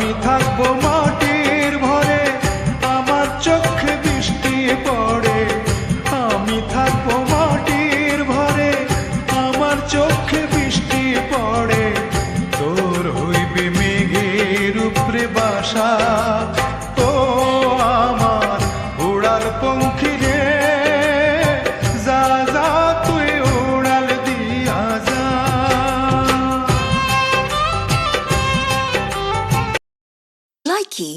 আমি থাকবো মাটির ভরে, আমার চোখে বৃষ্টি পড়ে। আমি থাকবো মাটির ভরে, আমার চোখে বৃষ্টি পড়ে। তোর হইবে মেঘের উপরে বাসা, ও আমার উড়াল পঙ্খী রে, যা যা তুই উড়াল দিয়া যা। Likey